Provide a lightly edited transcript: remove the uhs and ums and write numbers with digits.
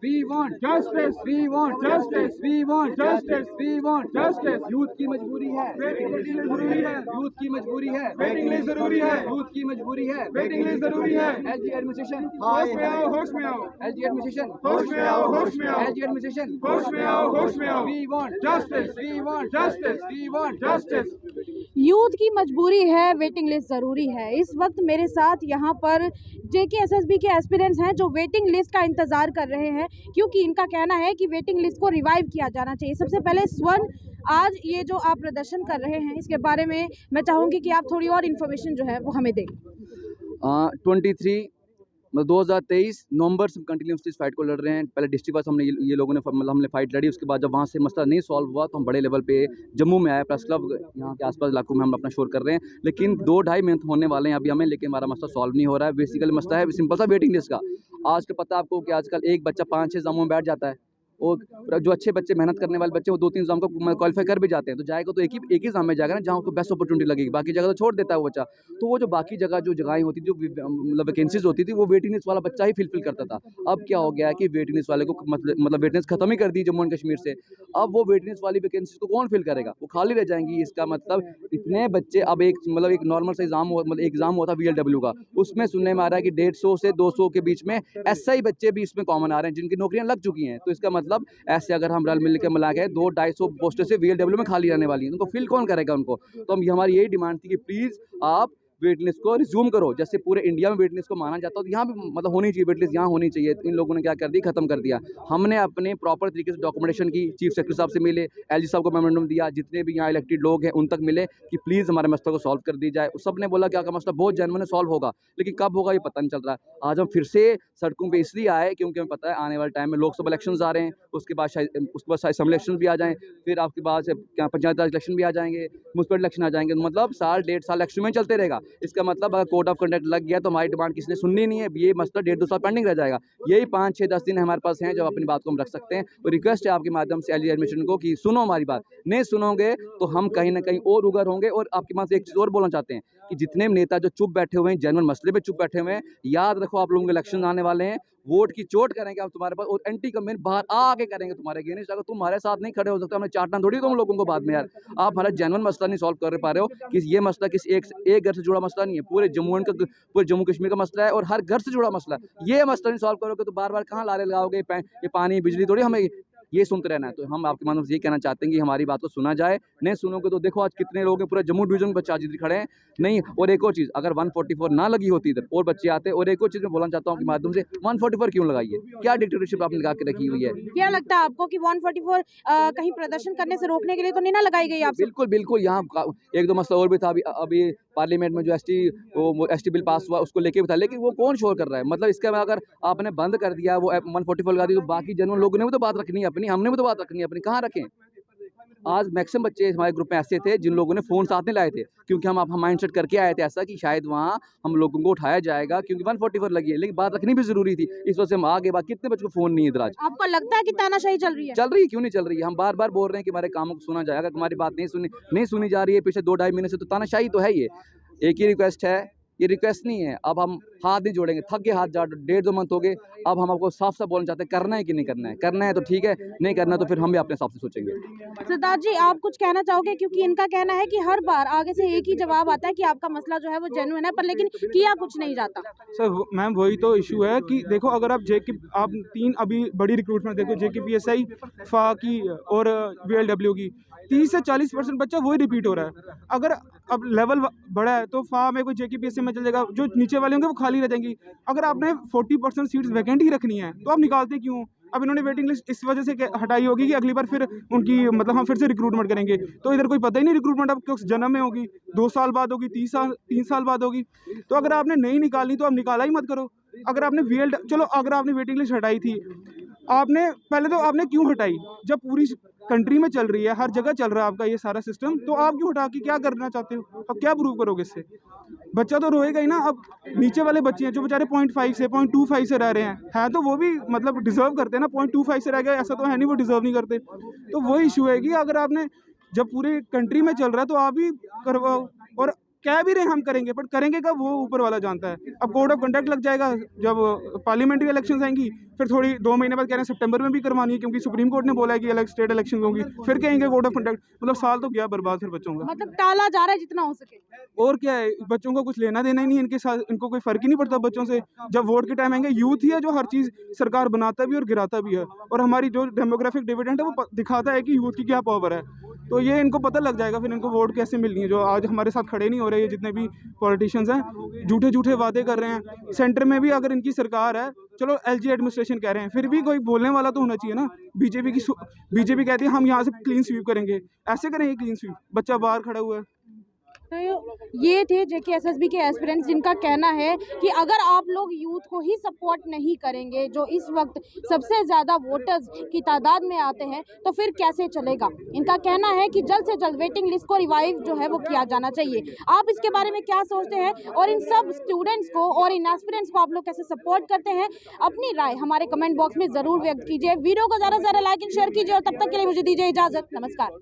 We want justice. We want justice. We want justice. We want justice. Youth की मजबूरी है, waiting list जरूरी है। यूथ की मजबूरी है, वेटिंग लिस्ट जरूरी है। यूथ की मजबूरी है, वेटिंग लिस्ट जरूरी है। एलजी एडमिनिस्ट्रेशन होश में आओ, होश में आओ। एलजी एडमिनिस्ट्रेशन होश में आओ, होश में आओ। एलजी एडमिनिस्ट्रेशन होश में आओ, होश में आओ। We want justice. We want justice. We want justice. Youth की मजबूरी है, वेटिंग लिस्ट ज़रूरी है। इस वक्त मेरे साथ यहाँ पर JKSSB के एस्पिरेंट्स हैं जो वेटिंग लिस्ट का इंतज़ार कर रहे हैं, क्योंकि इनका कहना है कि वेटिंग लिस्ट को रिवाइव किया जाना चाहिए। सबसे पहले स्वर्ण, आज ये जो आप प्रदर्शन कर रहे हैं इसके बारे में मैं चाहूँगी कि आप थोड़ी और इन्फॉर्मेशन जो है वो हमें दें। 23 मतलब 2023 नवंबर से कंटिन्यूसली इस फाइट को लड़ रहे हैं। पहले डिस्ट्रिक्ट वाइज हमने ये लोगों ने मतलब हमने फाइट लड़ी, उसके बाद जब वहाँ से मसला नहीं सॉल्व हुआ तो हम बड़े लेवल पे जम्मू में आए, प्रेस क्लब यहाँ के आसपास इलाकों में हम अपना शोर कर रहे हैं। लेकिन 2-2.5 महीने होने वाले हैं अभी हमें, लेकिन हमारा मसला सॉल्व नहीं हो रहा है। बेसिकली मसला है सिंपल सा वेटिंग लिस्ट का। आज का पता आपको कि आजकल एक बच्चा 5-6 एग्जामों में बैठ जाता है, और जो अच्छे बच्चे मेहनत करने वाले बच्चे वो 2-3 एग्जाम को क्वालिफाई कर भी जाते हैं, तो जाएगा तो एक ही एग्जाम में जाएगा ना जहाँ उसको बेस्ट अपॉर्चुनिटी लगेगी, बाकी जगह तो छोड़ देता है वो बच्चा। तो वो जो बाकी जगह जो जगहें होती थी, जो मतलब वैकेंसीज होती थी, वो वेटिंग लिस्ट वाला बच्चा ही फिलफिल करता था। अब क्या हो गया है कि वेटिंग लिस्ट वाले को मतलब वेटिंग लिस्ट खत्म ही कर दी जम्मू एंड कश्मीर से। अब वो वेटिंग लिस्ट वाली वैकेंसीज को कौन फिल करेगा, वो खाली रह जाएंगी। इसका मतलब इतने बच्चे, अब एक नॉर्मल सा एग्जाम मतलब एग्जाम हुआ था VLW का, उसमें सुनने में आ रहा है कि 150 से 200 के बीच में SI बच्चे भी इसमें कॉमन आ रहे हैं जिनकी नौकरियां लग चुकी हैं। तो इसका मतलब ऐसे अगर हम रल मिल के मिला के 200-250 पोस्टें से VLW में खाली रहने वाली हैं, उनको फिल कौन करेगा उनको। तो हम हमारी यही डिमांड थी कि प्लीज़ आप वेट लिस्ट को रिज्यूम करो, जैसे पूरे इंडिया में वेट लिस्ट को माना जाता है तो यहाँ भी मतलब होनी चाहिए, वेट लिस्ट यहाँ होनी चाहिए। इन लोगों ने क्या कर दिया, खत्म कर दिया। हमने अपने प्रॉपर तरीके से डॉक्यूमेंटेशन की, चीफ सेक्रेटरी साहब से मिले, LG साहब को मेमोरेंडम दिया, जितने भी यहाँ इलेक्टेड लोग हैं उन तक मिले कि प्लीज़ हमारे मसले को सॉल्व कर दी जाए। सब ने बोला कि आपका मसला बहुत जेन्युइन सॉल्व होगा, लेकिन कब होगा ये पता नहीं चल रहा है। आज हम फिर से सड़कों पर इसलिए आए क्योंकि हमें पता है आने वाले टाइम में लोकसभा इलेक्शन आ रहे हैं, उसके बाद असेंबली इलेक्शन भी आ जाएँ, फिर आपके बाद क्या पंचायत राज इलेक्शन भी आ जाएंगे, म्यूनसिपल इलेक्शन आ जाएंगे। मतलब 1.5 साल इलेक्शन में चलते रहेगा। इसका मतलब कोड ऑफ कंडक्ट लग गया तो हमारी डिमांड किसने सुननी नहीं है, ये मसला 1.5-2 साल पेंडिंग रह जाएगा। यही 5-6-10 दिन हमारे पास हैं जब अपनी बात को हम रख सकते हैं। और रिक्वेस्ट है आपके माध्यम से LG एडमिशन को कि सुनो हमारी बात, नहीं सुनोगे तो हम कहीं ना कहीं और उगर होंगे। और आपके पास एक चीज़ और बोलना चाहते हैं कि जितने भी नेता जो चुप बैठे हुए हैं, जेन्युइन मसले पे चुप बैठे हुए हैं, याद रखो आप लोगों के इलेक्शन आने वाले हैं, वोट की चोट करेंगे आप तुम्हारे पास, और एंटी कैंपेन बाहर आके करेंगे तुम्हारे अगेंस्ट। अगर तुम हमारे साथ नहीं खड़े हो सकते, हमने चाटना थोड़ी तुम लोगों को बाद में। यार आप हमारा जेन्युइन मसला नहीं सॉल्व कर पा रहे हो कि ये मसला किसी एक घर से जुड़ा मसला नहीं है, पूरे जम्मू कश्मीर का मसला है और हर घर से जुड़ा मसला है। ये मसला नहीं सॉल्व करोगे तो बार बार कहाँ लारे लगाओगे, ये पानी बिजली थोड़ी हमें ये सुनते रहना है। तो हम आपके माध्यम से ये कहना चाहते हैं कि हमारी बात को सुना जाए। नहीं सुनोगे तो देखो आज कितने लोग हैं पूरे जम्मू डिवीजन में बच्चे आज इधर खड़े हैं। नहीं, और एक और चीज़, अगर 144 ना लगी होती इधर और बच्चे आते, और एक और चीज़ मैं बोलना चाहता हूँ कि माध्यम से 144 क्यों लगाई है, क्या डिक्टेटरशिप आपने लगा के रखी हुई है? क्या लगता है आपको कि 144 कहीं प्रदर्शन करने से रोकने के लिए तो नहीं ना लगाई गई आपसे? बिल्कुल बिल्कुल, यहाँ एक दो मसला और भी था। अभी पार्लियामेंट में जो ST बिल पास हुआ उसको लेके भी था, लेकिन वो कौन शोर कर रहा है। मतलब इसका अगर आपने बंद कर दिया, वो 144 लगा दी, तो बाकी जेन्युइन लोगों ने भी तो बात रखनी है अपनी, हमने भी तो बात रखनी है अपनी, कहाँ रखें। आज मैक्सिमम बच्चे हमारे ग्रुप में ऐसे थे जिन लोगों ने फ़ोन साथ नहीं लाए थे, क्योंकि हम माइंड सेट करके आए थे ऐसा कि शायद वहाँ हम लोगों को उठाया जाएगा, क्योंकि 144 लगी है, लेकिन बात रखनी भी ज़रूरी थी। इस वजह से हम आगे बात, कितने बच्चों को फ़ोन नहीं है इधर आज। आपको लगता है कि तानाशाही चल रही है? चल रही है, क्यों नहीं चल रही है। हम बार बार बोल रहे हैं कि हमारे कामों को सुना जाएगा, तुम्हारी बात नहीं सुनी जा रही है पिछले 2-2.5 महीने से, तो तानाशाही तो है। ये एक ही रिक्वेस्ट है, ये रिक्वेस्ट नहीं है। अब हम हाथ नहीं जोड़ेंगे, थक गए हाथ जा 1.5-2 मंथ हो गए। अब हम आपको साफ साफ बोलना चाहते हैं, करना है कि नहीं करना है। करना है तो ठीक है, नहीं करना तो फिर हम भी अपने हिसाब से सोचेंगे। सिद्धार्थ जी, आप कुछ कहना चाहोगे? क्योंकि इनका कहना है कि हर बार आगे से एक ही जवाब आता है कि आपका मसला जो है वो जेन्युइन है, पर लेकिन किया कुछ नहीं जाता। सर मैम वही तो इशू है कि देखो, अगर आप आप 3 अभी बड़ी रिक्रूटमेंट देखो, JKPSI, FA की और VLW की, 30 से 40% बच्चा वही रिपीट हो रहा है। अगर अब लेवल बड़ा है तो FA में कोई JKPSI में चल जाएगा, जो नीचे वाले होंगे वो खाली रह जाएंगी। अगर आपने 40% सीट्स वैकेंट ही रखनी है तो आप निकालते क्यों? अब इन्होंने वेटिंग लिस्ट इस वजह से हटाई होगी कि अगली बार फिर उनकी मतलब हम फिर से रिक्रूटमेंट करेंगे। तो इधर कोई पता ही नहीं रिक्रूटमेंट अब किस जन्म में होगी, 2 साल बाद होगी, 3 साल बाद होगी। तो अगर आपने नहीं निकालनी तो आप निकाला ही मत करो। अगर आपने चलो अगर आपने वेटिंग लिस्ट हटाई थी, आपने पहले तो आपने क्यों हटाई? जब पूरी कंट्री में चल रही है, हर जगह चल रहा है आपका ये सारा सिस्टम, तो आप क्यों हटा के क्या करना चाहते हो? अब क्या प्रूव करोगे इससे? बच्चा तो रोएगा ही ना। अब नीचे वाले बच्चे हैं जो बेचारे 0.5 से 0.25 से रह रहे हैं तो वो भी मतलब डिजर्व करते हैं ना। 0.25 से रह गए ऐसा तो है नहीं वो डिजर्व नहीं करते। तो वो इशू है कि अगर आपने जब पूरी कंट्री में चल रहा है तो आप भी करवाओ। और कह भी रहे हम करेंगे, बट करेंगे कब वो ऊपर वाला जानता है। अब कोड ऑफ कंडक्ट लग जाएगा जब पार्लियामेंट्री इलेक्शंस आएंगी, फिर थोड़ी 2 महीने बाद कह रहे हैं सितंबर में भी करवानी है क्योंकि सुप्रीम कोर्ट ने बोला है कि अलग स्टेट इलेक्शन होंगी, फिर कहेंगे कोड ऑफ कंडक्ट। मतलब साल तो गया बर्बाद फिर बच्चों का। मतलब टाला जा रहा है जितना हो सके। और क्या है, बच्चों को कुछ लेना देना ही नहीं है इनके साथ, इनको कोई फर्क ही नहीं पड़ता बच्चों से। जब वोट के टाइम आएंगे, यूथ ही है जो हर चीज़ सरकार बनाता भी और गिराता भी है, और हमारी जो डेमोग्राफिक डिविडेंड है वो दिखाता है कि यूथ की क्या पावर है। तो ये इनको पता लग जाएगा फिर इनको वोट कैसे मिलनी है। जो आज हमारे साथ खड़े नहीं हो रहे, ये जितने भी पॉलिटिशियंस हैं झूठे झूठे वादे कर रहे हैं। सेंटर में भी अगर इनकी सरकार है, चलो एलजी एडमिनिस्ट्रेशन कह रहे हैं, फिर भी कोई बोलने वाला तो होना चाहिए ना। बीजेपी कहती है हम यहाँ से क्लीन स्वीप करेंगे, ऐसे करेंगे क्लीन स्वीप? बच्चा बाहर खड़ा हुआ है। तो ये थे JKSSB के एस्पिरेंट्स जिनका कहना है कि अगर आप लोग यूथ को ही सपोर्ट नहीं करेंगे, जो इस वक्त सबसे ज़्यादा वोटर्स की तादाद में आते हैं, तो फिर कैसे चलेगा। इनका कहना है कि जल्द से जल्द वेटिंग लिस्ट को रिवाइव जो है वो किया जाना चाहिए। आप इसके बारे में क्या सोचते हैं और इन सब स्टूडेंट्स को और इन एस्पिरेंट्स को आप लोग कैसे सपोर्ट करते हैं? अपनी राय हमारे कमेंट बॉक्स में ज़रूर व्यक्त कीजिए। वीडियो को ज़्यादा से ज़्यादा लाइक एंड शेयर कीजिए और तब तक के लिए मुझे दीजिए इजाज़त। नमस्कार।